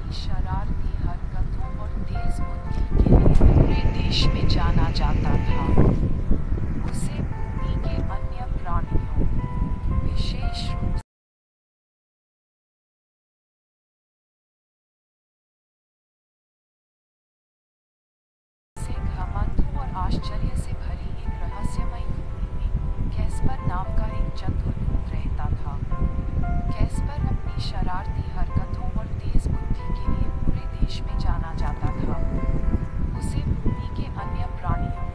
अपनी शरारती हरकतों और तेज बुद्धि के लिए पूरे देश में जाना जाता था। उसे भूमि के अन्य प्राणियों, विशेष रूप से घमंड और आश्चर्य से भरी एक रहस्यमयी भूमि में कैस्पर नाम का एक चतुर भूत रहता था। कैस्पर अपनी शरारती हरकतों और तेज बुद्धि के लिए पूरे देश में जाना जाता था। उसे भूमि के अन्य प्राणियों,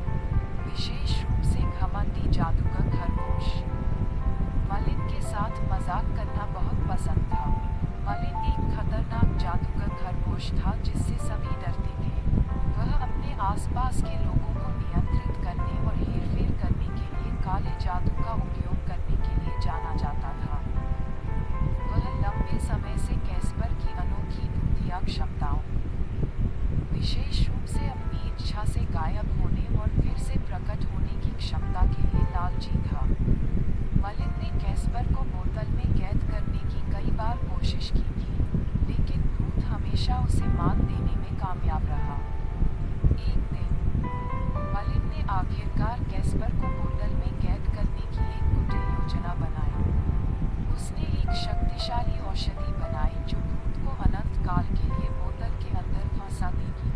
विशेष रूप से घमंडी जादूगर खरगोश मलिन के साथ मजाक करना बहुत पसंद था। मलिन एक खतरनाक जादूगर खरगोश था जिससे सभी डरते थे। वह अपने आसपास के लोगों को नियंत्रित करने और हेरफेर करने के लिए काले जादू का उपयोग करने के लिए जाना जाता था। वह लंबे समय से कैस्पर की अनोखी भूतिया क्षमताओं, विशेष रूप से अपनी इच्छा से गायब होने और फिर से प्रकट होने की क्षमता के लिए लालची था। मलिन ने कैस्पर को बोतल में कैद करने की कई बार कोशिश की थी, लेकिन भूत हमेशा उसे मात देने में कामयाब रहा। एक दिन मलिन ने आखिरकार कैस्पर को बोतल में कैद करने की एक कुटिल योजना बनाई। उसने एक शक्तिशाली औषधि बनाई जो भूत को अनंत काल के लिए बोतल के अंदर फंसा देगी।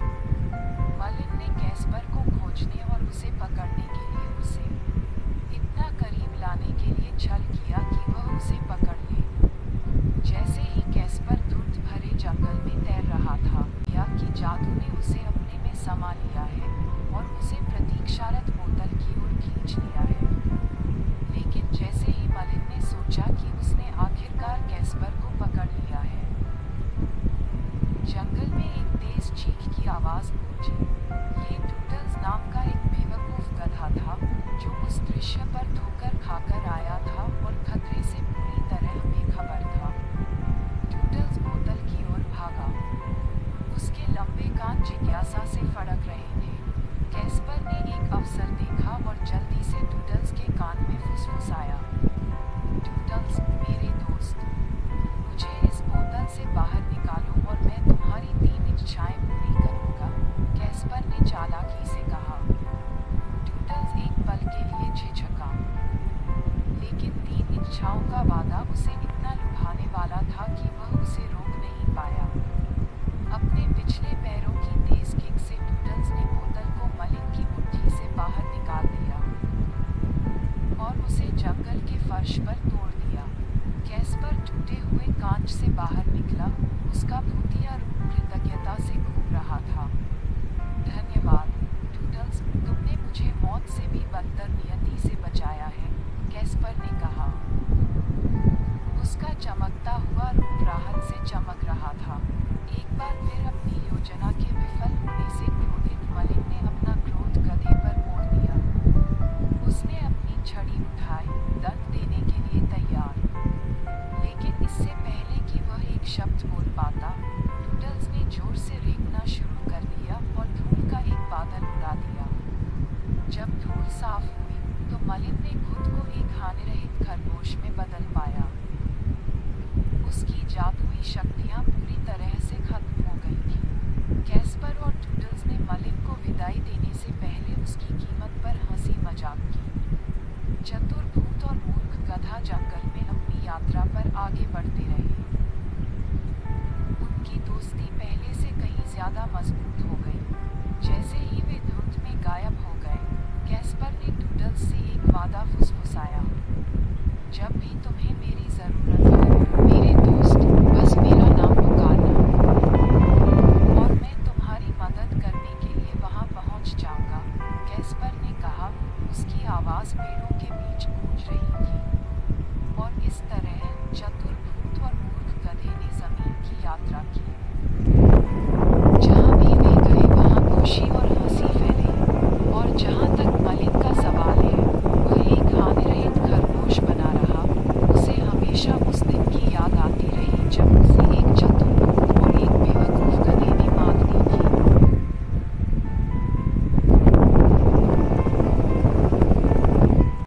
मलिन ने कैस्पर को खोजने और उसे पकड़ने के लिए उसे इतना करीब लाने के लिए छल किया कि वह उसे पकड़ ले। जैसे ही कैस्पर धुंध भरे जंगल में तैर रहा था, या कि जादू ने उसे अपने में समा लिया है और उसे प्रतीक्षारत बोतल की ओर खींच लिया है। लेकिन जैसे ही मलिन ने सोचा कि उसने आखिरकार कैस्पर को पकड़ लिया है, जंगल में एक तेज चीख की आवाज गूंजी। ये टूटल्स नाम का एक बेवकूफ गधा था जो उस दृश्य पर ठोकर खाकर आया था और खतरे से पूरी तरह बेखबर था। टूटल्स बोतल की ओर भागा। उसके लंबे कान जिज्ञासा से फड़क रहे थे। कैस्पर ने एक अवसर देखा और जल्दी से टूटल्स के कान में फुसफुसाया, टूटल्स, मेरे दोस्त, मुझे इस बोतल से बाहर निकालो और मैं तुम्हारी 3 इच्छाएं पूरी करूंगा, कैस्पर ने चालाकी से कहा। टूटल्स एक पल के लिए झिझका, लेकिन 3 इच्छाओं का वादा उसे इतना लुभाने वाला था कि वह उसे रोक नहीं पाया। अपने पिछले पैरों की तेज किक से टूटल्स ने बोतल को मलिन की मुट्ठी से बाहर निकाल दिया और उसे जंगल के फर्श पर तोड़ दिया। कैस्पर टूटे हुए कांच से बाहर निकला, उसका भूतिया रूप कृतज्ञता से घूम रहा था। धन्यवाद, टूटल्स, तुमने मुझे मौत से भी बदतर नियति से बचाया है, कैस्पर ने कहा। उसका चमकता हुआ रूप राहत से चमक रहा था। एक बार फिर अपनी योजना के विफल होने से क्रोधित मलिन ने अपना क्रोध गधे पर मोड़ दिया। उसने अपनी छड़ी उठाई, दंड देने के लिए तैयार। लेकिन इससे पहले कि वह एक शब्द बोल पाता, टूटल्स ने जोर से रेंगना शुरू कर दिया और धूल का एक बादल उड़ा दिया। जब धूल साफ हुई, तो मलिन ने खुद को एक हानिरहित खरगोश में बदल पाया। उसकी जादुई शक्तियां